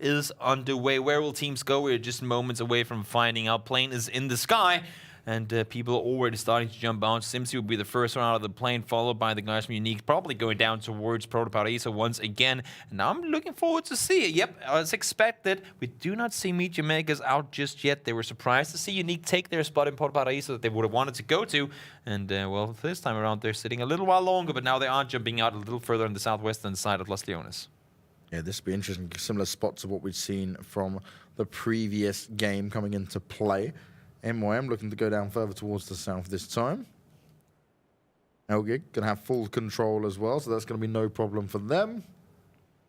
is underway. Where will teams go? We're just moments away from finding out. Plane is in the sky. And people are already starting to jump out. Simsi will be the first one out of the plane, followed by the guys from Unique, probably going down towards Protoparaíso once again. And now I'm looking forward to see it. Yep, as expected, we do not see MEETYOURMAKERS out just yet. They were surprised to see Unique take their spot in Protoparaíso that they would have wanted to go to. And, well, this time around, they're sitting a little while longer, but now they are jumping out a little further on the southwestern side of Los Leones. Yeah, this will be interesting. Similar spots of what we've seen from the previous game coming into play. MYM looking to go down further towards the south this time. ELGIG going to have full control as well, so that's going to be no problem for them.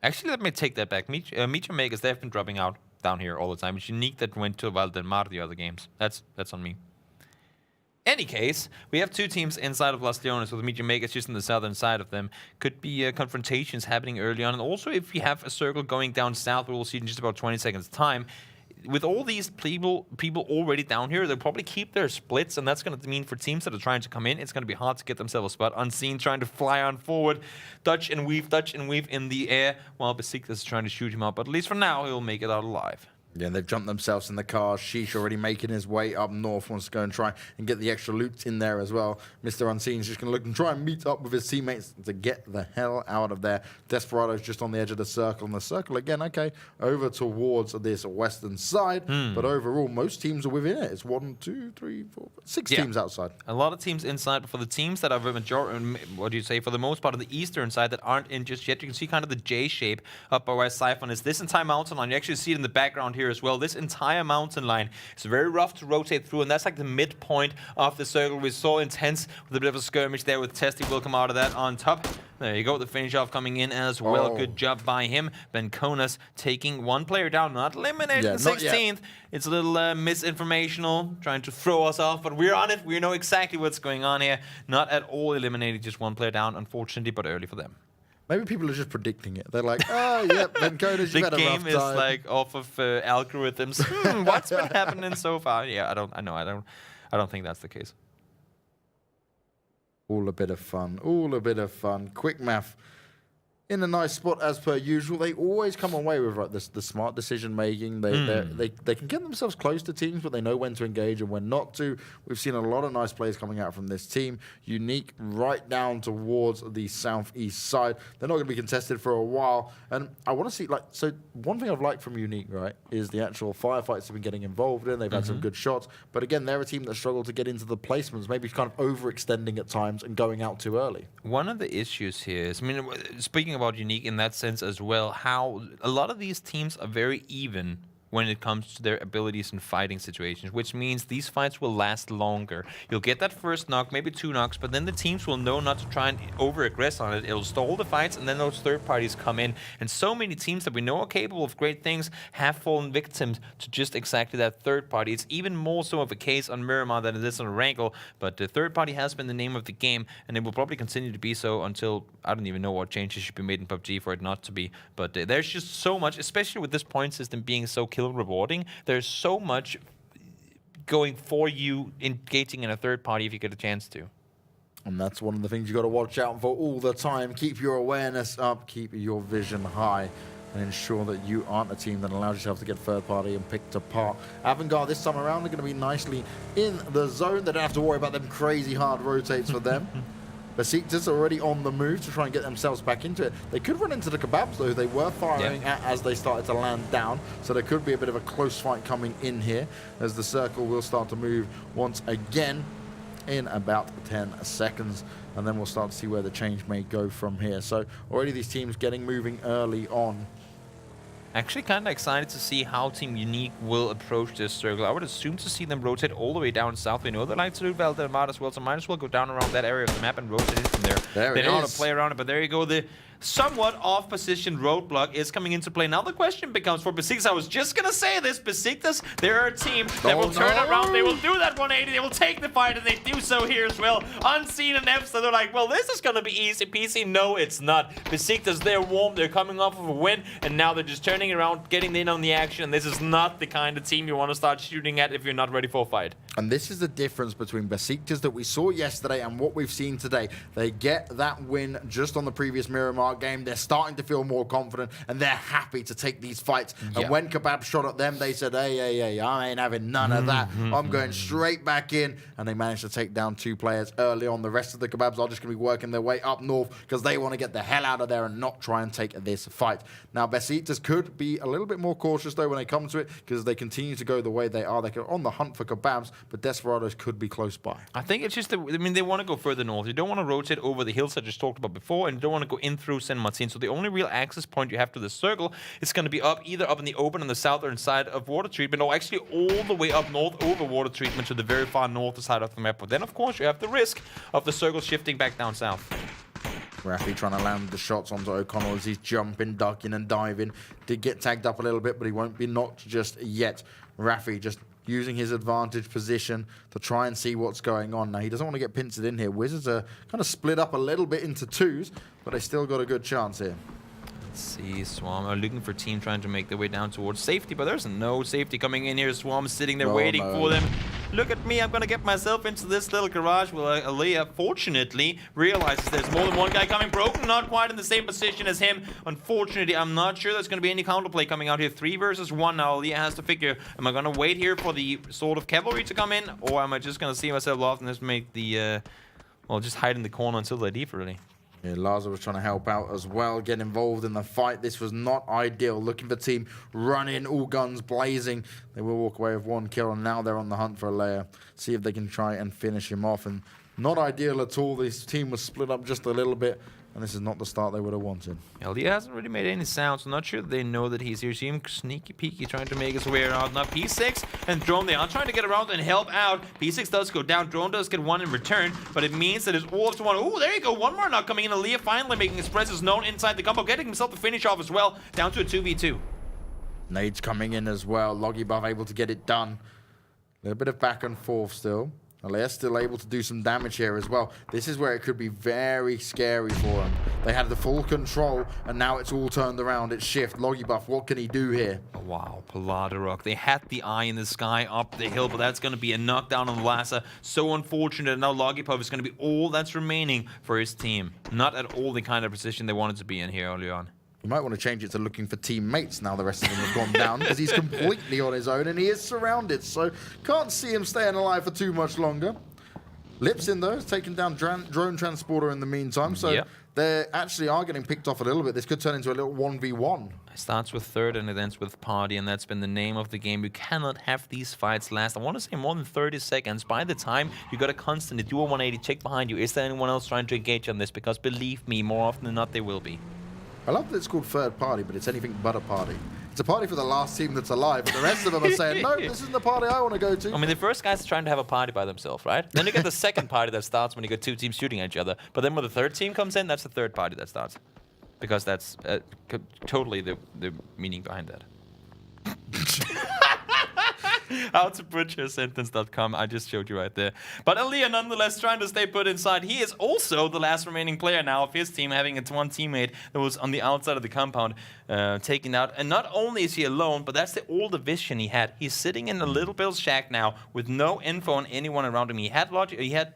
Actually, let me take that back. MEETYOURMAKERS, they've been dropping out down here all the time. It's Unique that went to Valdemar the other games. That's on me. Any case, we have two teams inside of Los Leones with MEETYOURMAKERS just on the southern side of them. Could be confrontations happening early on. And also, if we have a circle going down south, we will see in just about 20 seconds' time. With all these people already down here, they'll probably keep their splits, and that's going to mean for teams that are trying to come in, it's going to be hard to get themselves a spot. Unseen, trying to fly on forward, dodge and weave in the air, while BESIKTAS is trying to shoot him up. But at least for now, he'll make it out alive. Yeah, they've jumped themselves in the car. Sheesh already making his way up north, wants to go and try and get the extra loot in there as well. Mr. Unseen is just going to look and try and meet up with his teammates to get the hell out of there. Desperado's just on the edge of the circle. And the circle again, okay, over towards this western side. But overall, most teams are within it. It's 1, 2, 3, 4, 6 teams outside. A lot of teams inside, but for the teams that are the what do you say, for the most part of the eastern side that aren't in just yet, you can see kind of the J shape up by where Siphon is. This entire mountain line, you actually see it in the background here as well. This entire mountain line is very rough to rotate through, and that's like the midpoint of the circle. We saw intense with a bit of a skirmish there with Testy. Will come out of that on top. There you go, the finish off coming in as well. Good job by him. VENKONAS taking one player down, not eliminated in 16th. It's a little misinformational, trying to throw us off, but we're on it. We know exactly what's going on here. Not at all eliminated, just one player down, unfortunately, but early for them. Maybe people are just predicting it. They're like, oh, yep, VENKONAS, you've had a rough time. The game is like off of algorithms. What's been happening so far? Yeah, I don't think that's the case. All a bit of fun. All a bit of fun. QUICKMATH in a nice spot as per usual. They always come away with like the smart decision making. They can get themselves close to teams, but they know when to engage and when not to. We've seen a lot of nice plays coming out from this team. Unique right down towards the southeast side. They're not going to be contested for a while. And I want to see, like, so one thing I've liked from Unique, right, is the actual firefights they've been getting involved in. They've had some good shots. But again, they're a team that struggle to get into the placements, maybe kind of overextending at times and going out too early. One of the issues here is, I mean, speaking about Unique in that sense as well, how a lot of these teams are very even when it comes to their abilities in fighting situations, which means these fights will last longer. You'll get that first knock, maybe 2 knocks, but then the teams will know not to try and over-aggress on it. It'll stall the fights, and then those third parties come in. And so many teams that we know are capable of great things have fallen victim to just exactly that third party. It's even more so of a case on Miramar than it is on Rankle, but the third party has been the name of the game, and it will probably continue to be so until, I don't even know what changes should be made in PUBG for it not to be. But there's just so much, especially with this point system being so kill rewarding. There's so much going for you engaging in a third party if you get a chance to. And that's one of the things you got to watch out for all the time. Keep your awareness up, keep your vision high, and ensure that you aren't a team that allows yourself to get third party and picked apart. AVANGAR this time around are going to be nicely in the zone. They don't have to worry about them crazy hard rotates for them. BESIKTAS already on the move to try and get themselves back into it. They could run into the KEBAB'S, though. They were firing at as they started to land down, so there could be a bit of a close fight coming in here as the circle will start to move once again in about 10 seconds, and then we'll start to see where the change may go from here. So already these teams getting moving early on. Actually kind of excited to see how Team Unique will approach this circle. I would assume to see them rotate all the way down south. We know they like to do Valdemar as well, so might as well go down around that area of the map and rotate in from there. They know how to play around it, but there you go. The somewhat off-position roadblock is coming into play. Now the question becomes for BESIKTAS, I was just going to say this, BESIKTAS, they're a team that will turn around, they will do that 180, they will take the fight, and they do so here as well. Unseen and F, so they're like, well, this is going to be easy peasy. No, it's not. BESIKTAS, they're warm, they're coming off of a win, and now they're just turning around, getting in on the action, and this is not the kind of team you want to start shooting at if you're not ready for a fight. And this is the difference between BESIKTAS that we saw yesterday and what we've seen today. They get get that win just on the previous Miramar game. They're starting to feel more confident, and they're happy to take these fights. Yeah. And when KEBAB shot at them, they said, hey, I ain't having none of that. I'm going straight back in. And they managed to take down 2 players early on. The rest of the KEBAB'S are just going to be working their way up north because they want to get the hell out of there and not try and take this fight. Now, BESIKTAS could be a little bit more cautious, though, when they come to it, because they continue to go the way they are. They're on the hunt for KEBAB'S, but DESPERADOs could be close by. I think it's just, they want to go further north. You don't want to rotate over the hills I just talked about before, and you don't want to go in through San Martin. So the only real access point you have to the circle is going to be either up in the open on the southern side of water treatment, or actually all the way up north over water treatment to the very far north side of the map. But then, of course, you have the risk of the circle shifting back down south. Rafi trying to land the shots onto O'Connell as he's jumping, ducking, and diving. Did get tagged up a little bit, but he won't be knocked just yet. Rafi just using his advantage position to try and see what's going on. Now, he doesn't want to get pincered in here. Wizards are kind of split up a little bit into 2s, but they still got a good chance here. Let's see, Swarm are looking for team trying to make their way down towards safety, but there's no safety coming in here. Swarm sitting there waiting for them. Look at me, I'm going to get myself into this little garage. Well, Aaliyah, fortunately, realizes there's more than one guy coming. Broken, not quite in the same position as him. Unfortunately, I'm not sure there's going to be any counterplay coming out here. 3 versus 1 now. Aaliyah has to figure, am I going to wait here for the sort of cavalry to come in, or am I just going to see myself off and just make the, well, just hide in the corner until they leave, really? Yeah, Laza was trying to help out as well, get involved in the fight. This was not ideal. Looking for team running, all guns blazing. They will walk away with 1 kill, and now they're on the hunt for a layer. See if they can try and finish him off. And not ideal at all. This team was split up just a little bit, and this is not the start they would have wanted. LD hasn't really made any sounds. I'm not sure they know that he's here. See him sneaky peeky trying to make his way around. Now P6 and Drone, they are trying to get around and help out. P6 does go down. Drone does get 1 in return, but it means that it's all up to 1. Oh, there you go. 1 more now coming in. Aaliyah finally making his presence known inside the combo, getting himself the finish off as well, down to a 2v2. Nades coming in as well. Loggy Buff able to get it done. A little bit of back and forth still. Aaliyah still able to do some damage here as well. This is where it could be very scary for them. They had the full control, and now it's all turned around. It's shift. Loggy Buff, what can he do here? Oh, wow, Paladarok. They had the eye in the sky up the hill, but that's going to be a knockdown on Lhasa. So unfortunate. Now Loggy Buff is going to be all that's remaining for his team. Not at all the kind of position they wanted to be in here early on. You might want to change it to looking for teammates now the rest of them have gone down, because he's completely on his own and he is surrounded, so can't see him staying alive for too much longer. Lipsin, though, has taken down drone transporter in the meantime, so they actually are getting picked off a little bit. This could turn into a little 1v1. It starts with third and it ends with party, and that's been the name of the game. You cannot have these fights last, I want to say, more than 30 seconds. By the time you got to constantly do a 180, check behind you. Is there anyone else trying to engage on this? Because believe me, more often than not, they will be. I love that it's called third party, but it's anything but a party. It's a party for the last team that's alive, but the rest of them are saying, no, this isn't the party I want to go to. I mean, the first guy's trying to have a party by themselves, right? Then you get the second party that starts when you get 2 teams shooting at each other. But then when the third team comes in, that's the third party that starts. Because that's totally the meaning behind that. How to butcher a sentence.com. I just showed you right there. But Aaliyah, nonetheless, trying to stay put inside. He is also the last remaining player now of his team, having its 1 teammate that was on the outside of the compound taken out. And not only is he alone, but that's all the vision he had. He's sitting in a little Bill's shack now with no info on anyone around him. He had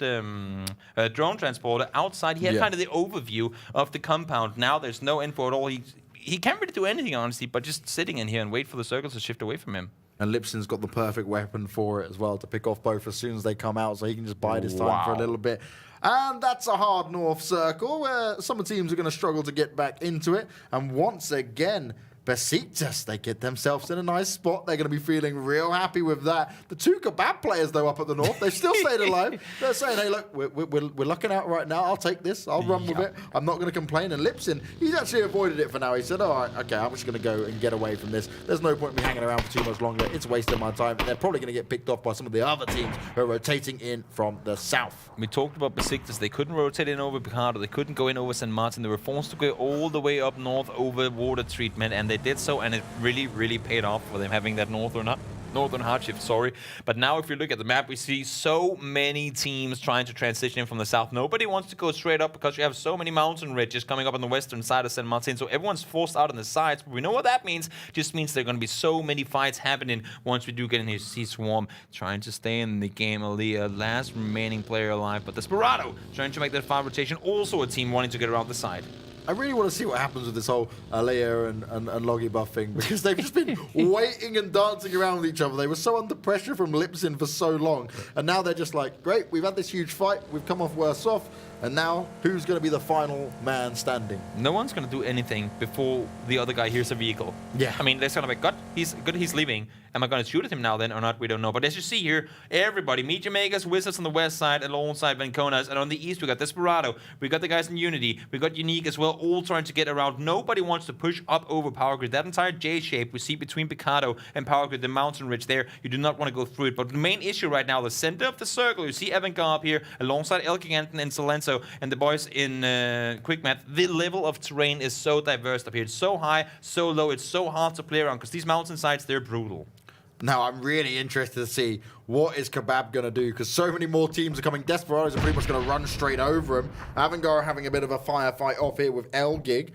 a drone transporter outside. He had kind of the overview of the compound. Now there's no info at all. He can't really do anything, honestly, but just sitting in here and wait for the circles to shift away from him. And Lipson's got the perfect weapon for it as well, to pick off both as soon as they come out, so he can just bide his time for a little bit. And that's a hard north circle where some teams are going to struggle to get back into it. And once again, BESIKTAS, they get themselves in a nice spot. They're going to be feeling real happy with that. The 2 KEBAB players, though, up at the north, they've still stayed alive. They're saying, hey, look, we're lucking out right now. I'll take this. I'll run with it. I'm not going to complain. And Lipson, he's actually avoided it for now. He said, all right, okay, I'm just going to go and get away from this. There's no point in me hanging around for too much longer. It's wasting my time. And they're probably going to get picked off by some of the other teams who are rotating in from the south. We talked about BESIKTAS. They couldn't rotate in over Picardo. They couldn't go in over San Martin. They were forced to go all the way up north over water treatment, and they did so, and it really, really paid off for them having that north or not. Northern Hardship, sorry. But now if you look at the map, we see so many teams trying to transition in from the south. Nobody wants to go straight up because you have so many mountain ridges coming up on the western side of San Martin. So everyone's forced out on the sides. But we know what that means. Just means there are going to be so many fights happening once we do get in here. See Swarm trying to stay in the game. Aaliyah, last remaining player alive. But Desperado trying to make that 5 rotation. Also a team wanting to get around the side. I really want to see what happens with this whole Alea and Loggy buff thing, because they've just been waiting and dancing around with each other. They were so under pressure from Lipsin for so long, and now they're just like, great, we've had this huge fight, we've come off worse off, and now who's going to be the final man standing? No one's going to do anything before the other guy hears a vehicle. Yeah. I mean, they're going to be, God, he's leaving. Am I going to shoot at him now then or not? We don't know. But as you see here, everybody, MEETYOURMAKERS, Wizards on the west side, alongside VENKONAS, and on the east we got Desperado, we got the guys in Unity, we got Unique as well, all trying to get around. Nobody wants to push up over Power Grid. That entire J shape we see between Picado and Power Grid, the mountain ridge there, you do not want to go through it. But the main issue right now, the center of the circle, you see AVANGAR up here, alongside ELGIGANTEN and Silenzo, and the boys in QUICKMATH. The level of terrain is so diverse up here. It's so high, so low, it's so hard to play around, because these mountain sides, they're brutal. Now, I'm really interested to see what is KEBAB going to do, because so many more teams are coming. Desperados are pretty much going to run straight over him. AVANGAR are having a bit of a firefight off here with ELGIG.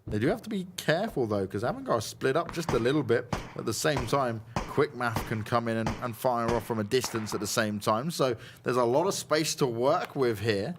They do have to be careful, though, because AVANGAR are split up just a little bit. At the same time, QUICKMATH can come in and fire off from a distance at the same time. So there's a lot of space to work with here.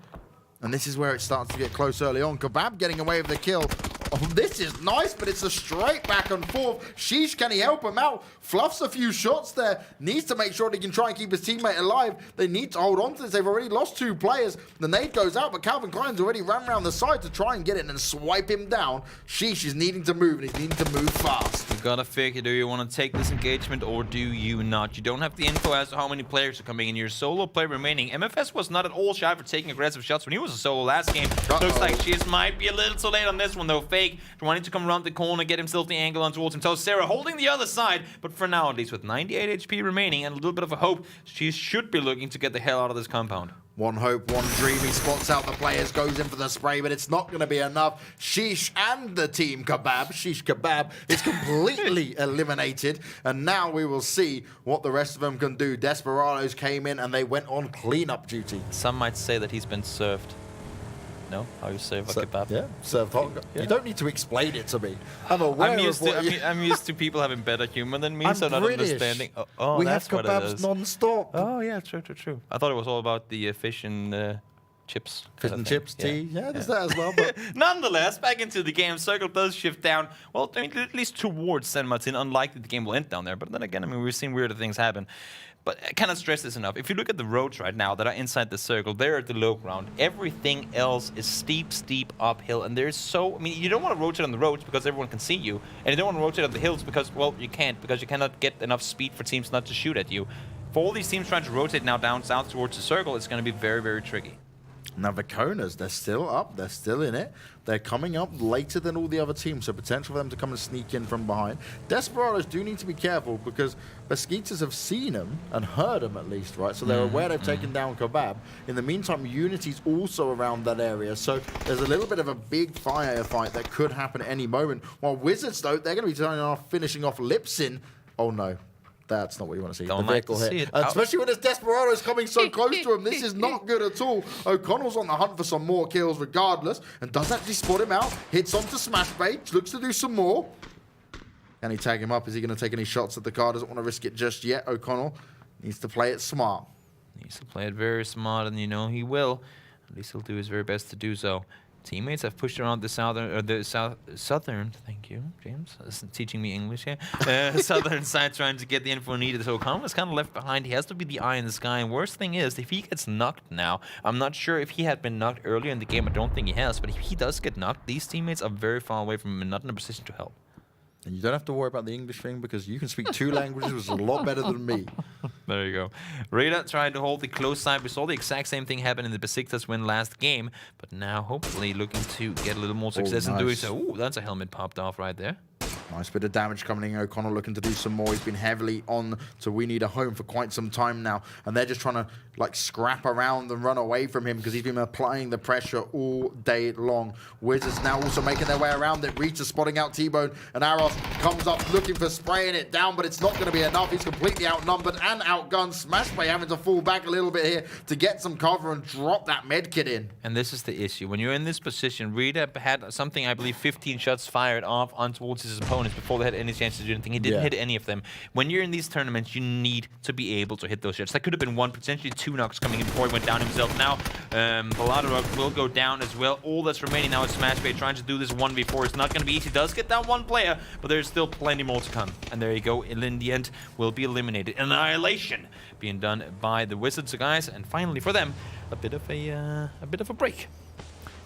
And this is where it starts to get close early on. KEBAB getting away with the kill. Oh, this is nice, but it's a straight back and forth. Sheesh, can he help him out? Fluffs a few shots there. Needs to make sure they can try and keep his teammate alive. They need to hold on to this. They've already lost 2 players. The nade goes out, but Calvin Klein's already ran around the side to try and get it and swipe him down. Sheesh is needing to move, and he's needing to move fast. You gotta figure, do you want to take this engagement or do you not? You don't have the info as to how many players are coming in. Your solo player remaining. MFS was not at all shy for taking aggressive shots when he was a solo last game. Looks like she might be a little too late on this one, though. Fake wanting to come around the corner, get himself the angle on towards him. So Sarah holding the other side, but for now, at least with 98 HP remaining and a little bit of a hope, she should be looking to get the hell out of this compound. One hope, one dream. He spots out the players, goes in for the spray, but it's not going to be enough. Sheesh and the team KEBAB, Sheesh KEBAB, is completely eliminated. And now we will see what the rest of them can do. Desperados came in and they went on cleanup duty. Some might say that he's been served. No? How you serve a kebab? Yeah, served hot. Yeah. You don't need to explain it to me. I'm aware I'm used to people having better humor than me, so not British. understanding. Oh, we that's have what it kebabs is. non-stop. Oh, yeah, true. I thought it was all about the fish and chips. Fish and chips, tea. Yeah, there's that as well. But nonetheless, back into the game. Circle does shift down. Well, I mean, at least towards San Martin. Unlikely the game will end down there. But then again, I mean, we've seen weirder things happen. But I cannot stress this enough. If you look at the roads right now that are inside the circle, they're at the low ground. Everything else is steep uphill. And there's so... I mean, you don't want to rotate on the roads because everyone can see you. And you don't want to rotate on the hills because, well, you can't. Because you cannot get enough speed for teams not to shoot at you. For all these teams trying to rotate now down south towards the circle, it's going to be very, very tricky. now VENKONAS, they're still up, they're still in it. They're coming up later than all the other teams, so potential for them to come and sneak in from behind. Desperados do need to be careful because BESIKTAS have seen them and heard them at least, right? So they're aware they've taken down KEBAB. In the meantime, Unity's also around that area, so there's a little bit of a big firefight that could happen at any moment. While Wizards, though, they're going to be finishing off Lipsin. Oh no. That's not what you want to see. Don't the like to vehicle see hit. it. Especially when there's Desperados coming so close to him. This is not good at all. O'Connell's on the hunt for some more kills regardless, and does actually spot him out. Hits onto Smash Bait. Looks to do some more. Can he tag him up? Is he going to take any shots at the car? Doesn't want to risk it just yet. O'Connell needs to play it smart. Needs to play it very smart, and you know he will. At least he'll do his very best to do so. Teammates have pushed around the southern. Thank you, James. This is teaching me English here. Southern side trying to get the info needed. So O'Connell is kind of left behind. He has to be the eye in the sky. And worst thing is, if he gets knocked now, I'm not sure if he had been knocked earlier in the game. I don't think he has. But if he does get knocked, these teammates are very far away from him and not in a position to help. And you don't have to worry about the English thing because you can speak 2 languages, which is a lot better than me. There you go. Rada tried to hold the close side. We saw the exact same thing happen in the BESIKTAS win last game, but now hopefully looking to get a little more success in doing so. Ooh, that's a helmet popped off right there. Nice bit of damage coming in. O'Connell looking to do some more. He's been heavily on to We Need a Home for quite some time now. And they're just trying to like scrap around and run away from him because he's been applying the pressure all day long. Wizards now also making their way around it. Rita spotting out T-Bone. And Aros comes up looking for spraying it down, but it's not going to be enough. He's completely outnumbered and outgunned. Smashbay having to fall back a little bit here to get some cover and drop that med kit in. And this is the issue. When you're in this position, Rita had something, I believe, 15 shots fired off on towards his opponents before they had any chance to do anything. He didn't hit any of them. When you're in these tournaments, you need to be able to hit those shots. That could have been one, potentially two knocks coming in before he went down himself. Now, Balada will go down as well. All that's remaining now is Smashbay trying to do this 1v4. It's not going to be easy. He does get down one player, but there's still plenty more to come. And there you go. In the end, will be eliminated. Annihilation being done by the Wizards, guys. And finally, for them, a bit of a break.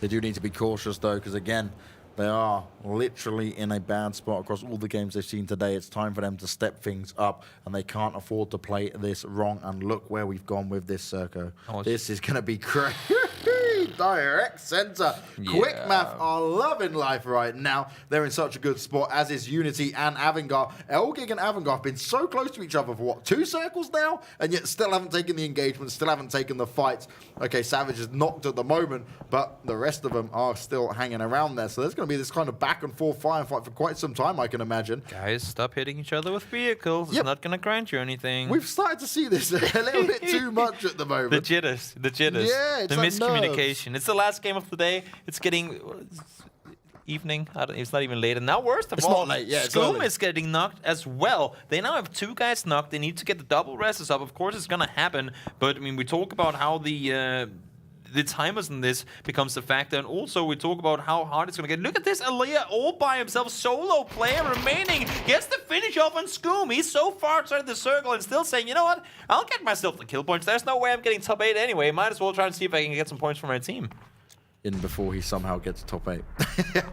They do need to be cautious, though, because, again, they are literally in a bad spot across all the games they've seen today. It's time for them to step things up, and they can't afford to play this wrong. And look where we've gone with this, Circo. This is going to be crazy. Direct center. QUICKMATH are loving life right now. They're in such a good spot, as is Unity and AVANGAR. Elgig and AVANGAR have been so close to each other for, what, 2 circles now? And yet still haven't taken the engagement, still haven't taken the fights. Okay, Savage is knocked at the moment, but the rest of them are still hanging around there. So there's going to be this kind of back and forth firefight for quite some time, I can imagine. Guys, stop hitting each other with vehicles. It's not going to grant you anything. We've started to see this a little bit too much at the moment. The jitters. Yeah, it's the like miscommunication. nerves. It's the last game of the day. It's getting evening. It's not even late. And now, worst of all, not late. Yeah, Skoom is getting knocked as well. They now have 2 guys knocked. They need to get the double rests up. Of course, it's going to happen. But I mean, we talk about how the timers in this becomes a factor, and also we talk about how hard it's going to get. Look at this, Aaliyah all by himself, solo player remaining, gets the finish off on Skoom. He's so far outside the circle and still saying, you know what, I'll get myself the kill points. There's no way I'm getting top 8 anyway. Might as well try and see if I can get some points for my team. In before he somehow gets top 8.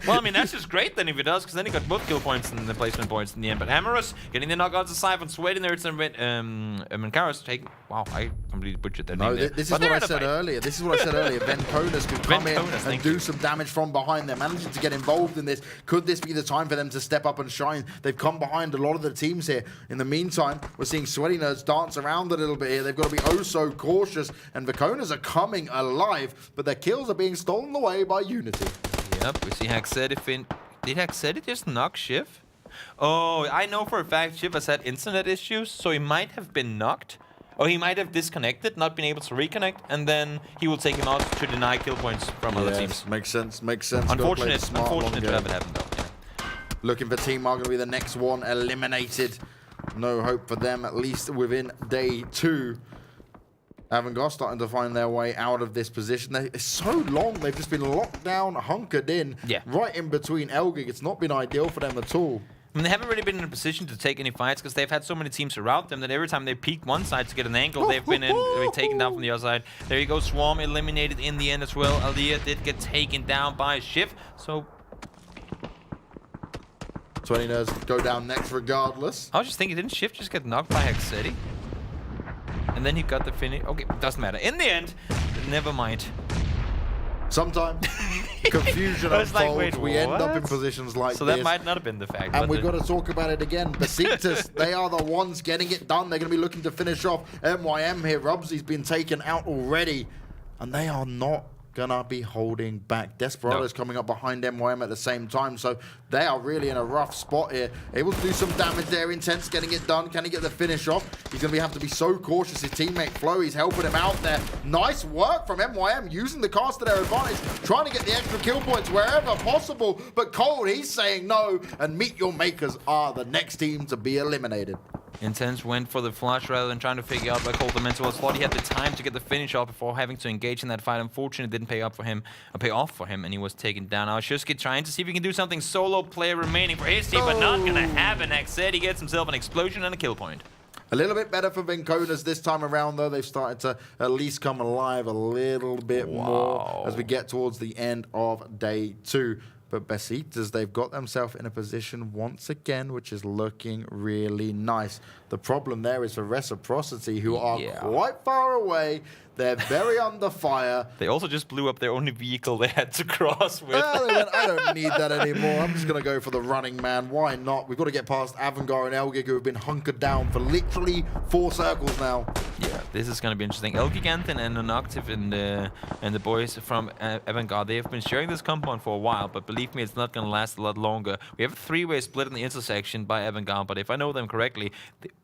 Well, I mean, that's just great then if he does, because then he got both kill points and the placement points in the end. But Hammerus getting the knockouts aside and Sweating there. It's Menkaros taking. Wow, I completely butchered that name there. This is what I said earlier. This is what I said earlier. VENKONAS could come in and do some damage from behind. They're managing to get involved in this. Could this be the time for them to step up and shine? They've come behind a lot of the teams here. In the meantime, we're seeing Sweaty Nerds dance around a little bit here. They've got to be oh so cautious. And VENKONAS are coming alive, but their kills are being stolen away by Unity. Yep, we see Haxedi Did Haxedi just knock Shiv? Oh, I know for a fact Shiv has had internet issues, so he might have been knocked. Or he might have disconnected, not been able to reconnect, and then he will take him out to deny kill points from other teams. Makes sense. Unfortunate to have it happen, though. Yeah. Looking for Team are going to be the next one eliminated. No hope for them, at least within day 2. AVANGAR starting to find their way out of this position. It's so long. They've just been locked down, hunkered in, right in between Elgig. It's not been ideal for them at all. I mean, they haven't really been in a position to take any fights because they've had so many teams around them that every time they peek one side to get an angle, they've been taken down from the other side. There you go, Swarm eliminated in the end as well. Aliyah did get taken down by Shiv, so 20 Nerds go down next regardless. I was just thinking, didn't Shiv just get knocked by Haxedi? And then he got the finish. Okay, doesn't matter. In the end, never mind. Sometimes confusion unfolds. Like, we end up in positions like this. So that might not have been the fact. And we've got to talk about it again. BESIKTAS, they are the ones getting it done. They're going to be looking to finish off MYM here. Rubsy's been taken out already. And they are not gonna be holding back. Desperado's coming up behind MYM at the same time, so they are really in a rough spot here. Able to do some damage there. Intense getting it done. Can he get the finish off? He's gonna have to be so cautious. His teammate Flo, he's helping him out there. Nice work from MYM, using the cast to their advantage, trying to get the extra kill points wherever possible. But Cold, he's saying no, and MEETYOURMAKERS are the next team to be eliminated. Intense went for the flush rather than trying to figure out where Cold the mental slot. He had the time to get the finish off before having to engage in that fight. Unfortunately, it didn't pay off for him, and he was taken down. Now Shuski trying to see if he can do something. Solo player remaining for his team, but not gonna have an exit. He gets himself an explosion and a kill point. A little bit better for VENKONAS this time around, though. They've started to at least come alive a little bit more as we get towards the end of day 2. But BESIKTAS, they've got themselves in a position once again, which is looking really nice. The problem there is for RECIPROCITY, who are quite far away. They're very under fire. They also just blew up their only vehicle they had to cross with. Well, they went, I don't need that anymore. I'm just going to go for the running man. Why not? We've got to get past AVANGAR and ELGIG, who have been hunkered down for literally 4 circles now. Yeah, this is going to be interesting. ELGIGANTEN and Nonactive and the boys from AVANGAR, they have been sharing this compound for a while, but believe me, it's not going to last a lot longer. We have a 3-way split in the intersection by AVANGAR, but if I know them correctly,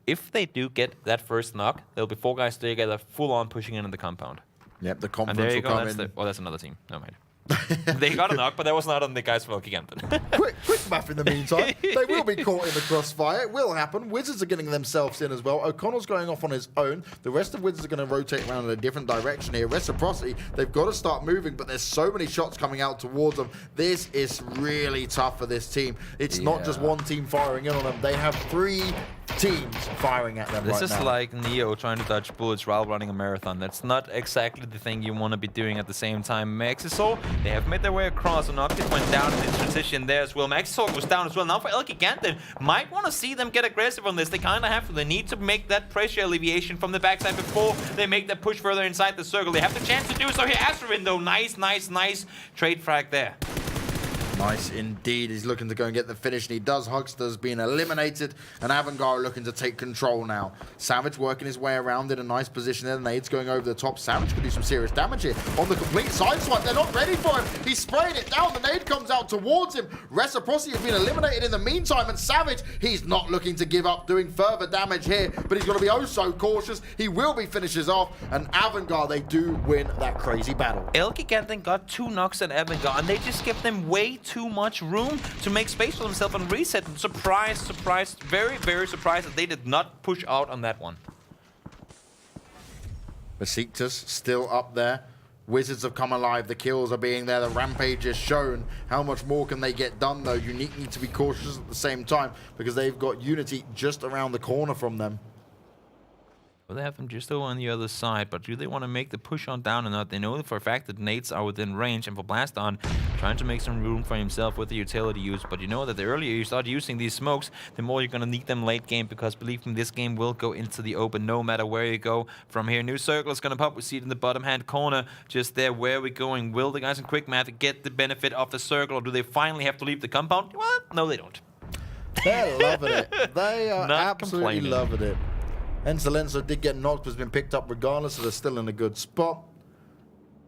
if they do get that first knock, there'll be 4 guys together, full-on pushing in the compound. Yep, the confidence and there you will go, come in. Oh, that's another team. No mind. They got a knock, but that was not on the guys from ELGIGANTEN. QUICKMATH in the meantime. They will be caught in the crossfire. It will happen. Wizards are getting themselves in as well. O'Connell's going off on his own. The rest of Wizards are going to rotate around in a different direction here. RECIPROCITY, they've got to start moving, but there's so many shots coming out towards them. This is really tough for this team. It's not just one team firing in on them. They have 3 teams firing at them This right is now. like Neo trying to dodge bullets while running a marathon. That's not exactly the thing you want to be doing at the same time. Maxisol, they have made their way across, and Octave went down in the transition there as well. Maxisol was down as well. Now for ELGIGANTEN, might want to see them get aggressive on this. They kind of have to. They need to make that pressure alleviation from the backside before they make that push further inside the circle. They have the chance to do so here. Asterin, though, nice trade frag there. Nice indeed. He's looking to go and get the finish, and he does. Huckster's being eliminated, and AVANGAR looking to take control now. Savage working his way around in a nice position there. The nades going over the top. Savage could do some serious damage here on the complete side swipe. They're not ready for him. He's spraying it down. The nade comes out towards him. RECIPROCITY has been eliminated in the meantime, and Savage, he's not looking to give up, doing further damage here, but he's going to be oh so cautious. He will be finishes off, and AVANGAR, they do win that crazy battle. ELGIGANTEN got 2 knocks at AVANGAR, and they just give them way too much room to make space for themselves and reset. Surprised, very surprised that they did not push out on that one. BESIKTAS still up there. Wizards have come alive. The kills are being there. The rampage is shown. How much more can they get done, though? Unique need to be cautious at the same time because they've got Unity just around the corner from them. Well, they have them just over on the other side, but do they want to make the push on down or not? They know for a fact that nades are within range, and for Blaston, trying to make some room for himself with the utility use. But you know that the earlier you start using these smokes, the more you're going to need them late game, because believe me, this game will go into the open no matter where you go from here. New circle is going to pop. We see it in the bottom hand corner just there. Where are we going? Will the guys in QUICKMATH get the benefit of the circle, or do they finally have to leave the compound? Well, no, they don't. They're loving it. They are Not absolutely complaining. loving it. Enzelenzo did get knocked, but has been picked up regardless, so they're still in a good spot.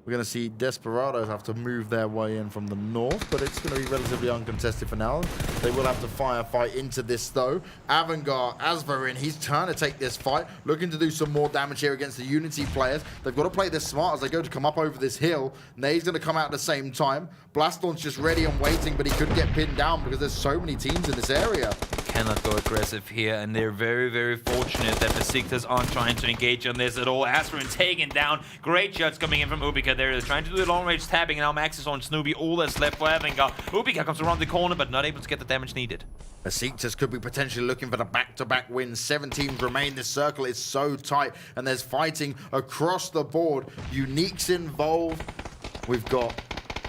We're going to see Desperados have to move their way in from the north, but it's going to be relatively uncontested for now. They will have to firefight into this, though. AVANGAR, Asvarin, he's trying to take this fight, looking to do some more damage here against the Unity players. They've got to play this smart as they go to come up over this hill. Nade's going to come out at the same time. Blaston's just ready and waiting, but he could get pinned down because there's so many teams in this area. Cannot go aggressive here, and they're very fortunate that BESIKTAS aren't trying to engage on this at all. Asterin taken down. Great shots coming in from Ubika. They're trying to do the long range tapping, and now Max is on Snoopy. All that's left for AVANGAR. Ubika comes around the corner, but not able to get the damage needed. BESIKTAS could be potentially looking for the back-to-back wins. 7 teams remain. This circle is so tight, and there's fighting across the board. Unique's involved. We've got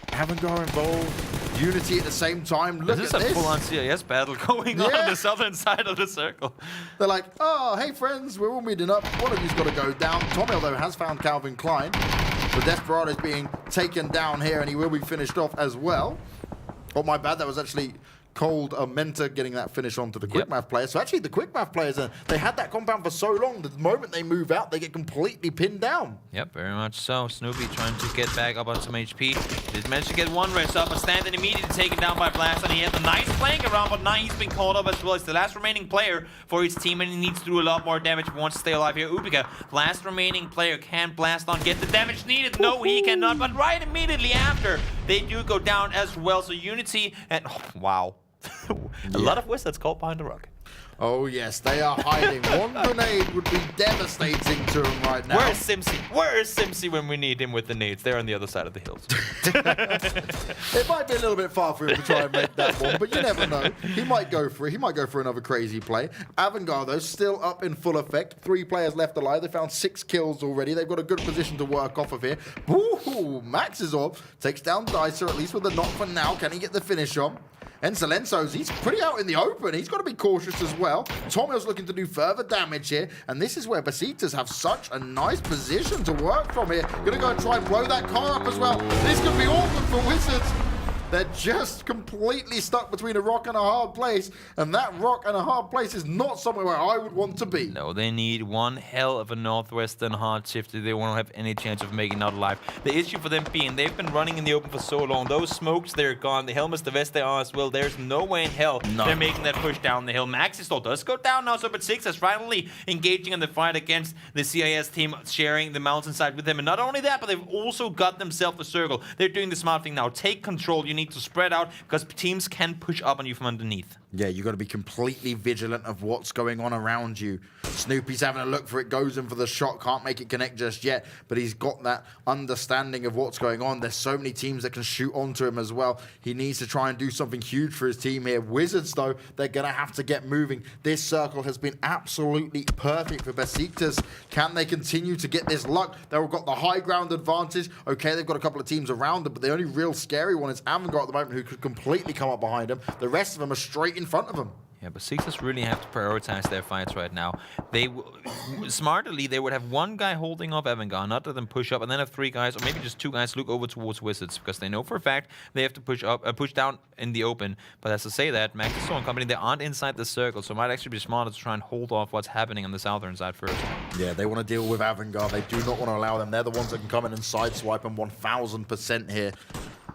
AVANGAR involved. Unity at the same time. Look This at is a this. full-on CIS battle going on the southern side of the circle. They're like, oh, hey friends, we're all meeting up. One of you's got to go down. Tommy, though, has found Calvin Klein. The Desperado is being taken down here, and he will be finished off as well. Oh, my bad. That was actually Cold Menta getting that finish onto the QUICKMATH players. So actually, the QUICKMATH players, they had that compound for so long. The moment they move out, they get completely pinned down. Yep, very much so. Snoopy trying to get back up on some HP. Did manage to get one rest up, but Stanton immediately taken down by Blast, and he has a nice playing around, but now he's been caught up as well. He's the last remaining player for his team, and he needs to do a lot more damage if he wants to stay alive here. Ubika, last remaining player, can Blaston get the damage needed? No, he cannot, but right immediately after, they do go down as well. So Unity, and oh, wow. A lot of Wizards caught behind the rock. Oh yes, they are hiding. One grenade would be devastating to him right now. Where's Simsy? Where is Simsy when we need him with the nades? They're on the other side of the hills. It might be a little bit far for him to try and make that one, but you never know. He might go for it. He might go for another crazy play. AVANGAR, though, still up in full effect. 3 players left alive. They found 6 kills already. They've got a good position to work off of here. Ooh, Max is off. Takes down Dicer, at least with the knock for now. Can he get the finish on? And Silenzo's, he's pretty out in the open. He's got to be cautious as well. Tomio's looking to do further damage here. And this is where BESIKTAS have such a nice position to work from here. Gonna go and try and blow that car up as well. This could be awkward for Wizards. They're just completely stuck between a rock and a hard place, and that rock and a hard place is not somewhere where I would want to be. No, they need one hell of a northwestern hard shift if they won't have any chance of making it out alive. The issue for them being they've been running in the open for so long. Those smokes, they're gone. The helmets, the vest, they are as well. There's no way in hell they're making that push down the hill. Maxisol does go down now, so BESIKTAS finally engaging in the fight against the CIS team, sharing the mountainside with them. And not only that, but they've also got themselves a circle. They're doing the smart thing now. Take control. You need to spread out because teams can push up on you from underneath. Yeah, you got to be completely vigilant of what's going on around you. Snoopy's having a look for it, goes in for the shot, can't make it connect just yet, but he's got that understanding of what's going on. There's so many teams that can shoot onto him as well. He needs to try and do something huge for his team here. Wizards, though, they're going to have to get moving. This circle has been absolutely perfect for BESIKTAS. Can they continue to get this luck? They've got the high ground advantage. Okay, they've got a couple of teams around them, but the only real scary one is AVANGAR at the moment, who could completely come up behind them. The rest of them are straight in front of them. Yeah, but BESIKTAS really have to prioritize their fights right now. They smartly, they would have one guy holding off AVANGAR, not let them push up, and then have 3 guys, or maybe just 2 guys look over towards Wizards, because they know for a fact they have to push up, push down in the open. But as to say that, Maxisol and company, they aren't inside the circle, so it might actually be smarter to try and hold off what's happening on the southern side first. Yeah, they want to deal with AVANGAR. They do not want to allow them. They're the ones that can come in and sideswipe them 1000% here.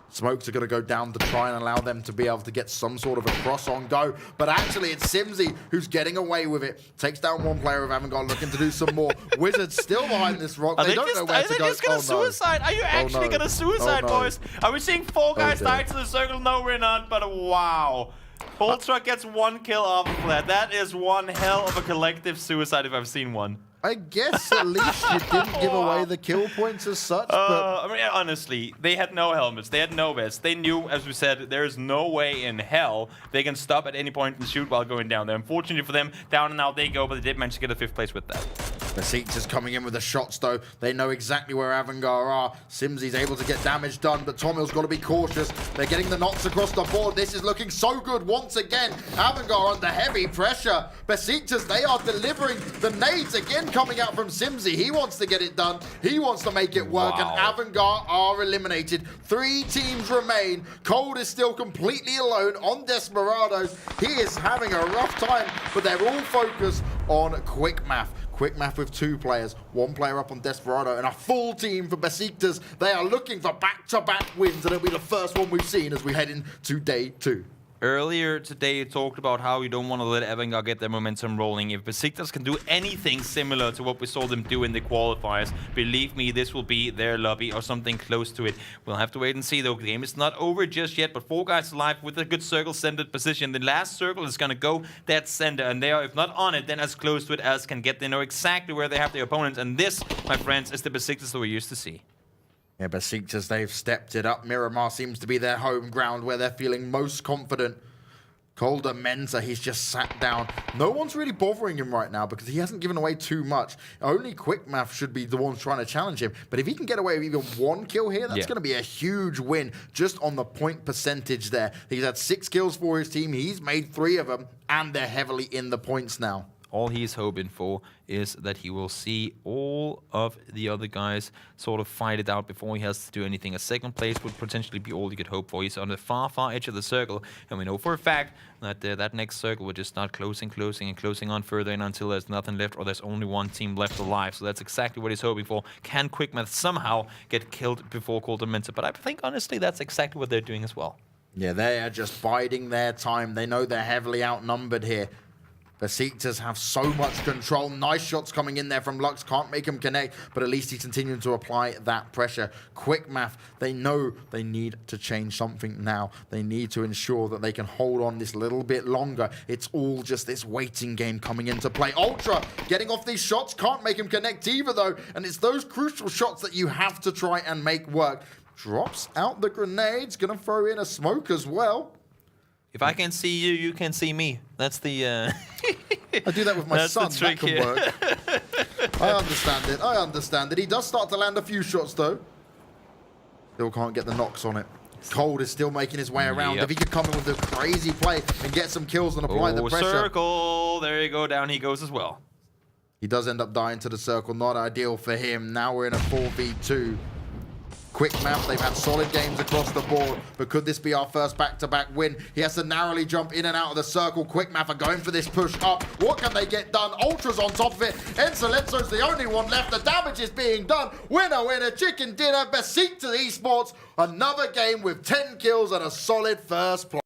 Smokes are going to go down to try and allow them to be able to get some sort of a cross on go. But actually, it's Simsy who's getting away with it. Takes down one player of AVANGAR, looking to do some more. Wizards still behind this rock. They don't know where to go. Are they just going to suicide? Are you actually going to suicide, boys? Are we seeing 4 guys die to the circle? No, we're not. But wow. Boltruck gets 1 kill off of that. That is one hell of a collective suicide if I've seen one. I guess at least you didn't give away the kill points as such. But I mean, honestly, they had no helmets. They had no vests. They knew, as we said, there is no way in hell they can stop at any point and shoot while going down there. Unfortunately for them, down and out they go, but they did manage to get a 5th place with that. BESIKTAS coming in with the shots, though. They know exactly where AVANGAR are. Simsy's able to get damage done, but Tomio's got to be cautious. They're getting the knocks across the board. This is looking so good once again. AVANGAR under heavy pressure. BESIKTAS, they are delivering the nades again coming out from Simsy. He wants to get it done. He wants to make it work, and AVANGAR are eliminated. 3 teams remain. Cold is still completely alone on Desperados. He is having a rough time, but they're all focused on QUICKMATH. QUICKMATH with 2 players, 1 player up on Desperado, and a full team for BESIKTAS. They are looking for back-to-back wins, and it'll be the first one we've seen as we head into day 2. Earlier today, you talked about how you don't want to let AVANGAR get their momentum rolling. If BESIKTAS can do anything similar to what we saw them do in the qualifiers, believe me, this will be their lobby or something close to it. We'll have to wait and see, though. The game is not over just yet, but 4 guys alive with a good circle-centered position. The last circle is going to go dead center, and they are, if not on it, then as close to it as can get. They know exactly where they have their opponents, and this, my friends, is the BESIKTAS that we're used to see. Yeah, BESIKTAS, they've stepped it up. Miramar seems to be their home ground where they're feeling most confident. Colder Mensa, he's just sat down. No one's really bothering him right now because he hasn't given away too much. Only QUICKMATH should be the ones trying to challenge him. But if he can get away with even 1 kill here, that's going to be a huge win just on the point percentage there. He's had 6 kills for his team. He's made 3 of them, and they're heavily in the points now. All he's hoping for is that he will see all of the other guys sort of fight it out before he has to do anything. A 2nd place would potentially be all he could hope for. He's on the far, far edge of the circle, and we know for a fact that that next circle will just start closing on further in until there's nothing left or there's only 1 team left alive. So that's exactly what he's hoping for. Can QUICKMATH somehow get killed before Cold Mensa? But I think, honestly, that's exactly what they're doing as well. Yeah, they are just biding their time. They know they're heavily outnumbered here. Besiktas have so much control. Nice shots coming in there from Lux. Can't make him connect, but at least he's continuing to apply that pressure. QUICKMATH, they know they need to change something now. They need to ensure that they can hold on this little bit longer. It's all just this waiting game coming into play. Ultra getting off these shots. Can't make him connect either, though. And it's those crucial shots that you have to try and make work. Drops out the grenades. Going to throw in a smoke as well. If I can see you, you can see me. That's the... I do that with my son. That can work. I understand it. I understand it. He does start to land a few shots, though. Still can't get the knocks on it. Cold is still making his way around. If he could come in with a crazy play and get some kills and apply the pressure. Circle. There you go. Down he goes as well. He does end up dying to the circle. Not ideal for him. Now we're in a 4v2. QUICKMATH, they've had solid games across the board, but could this be our first back-to-back win? He has to narrowly jump in and out of the circle. QUICKMATH are going for this push up. What can they get done? Ultra's on top of it. Ensolenzo's the only one left. The damage is being done. Winner, winner, chicken dinner. Besiktas Esports. Another game with 10 kills and a solid first place.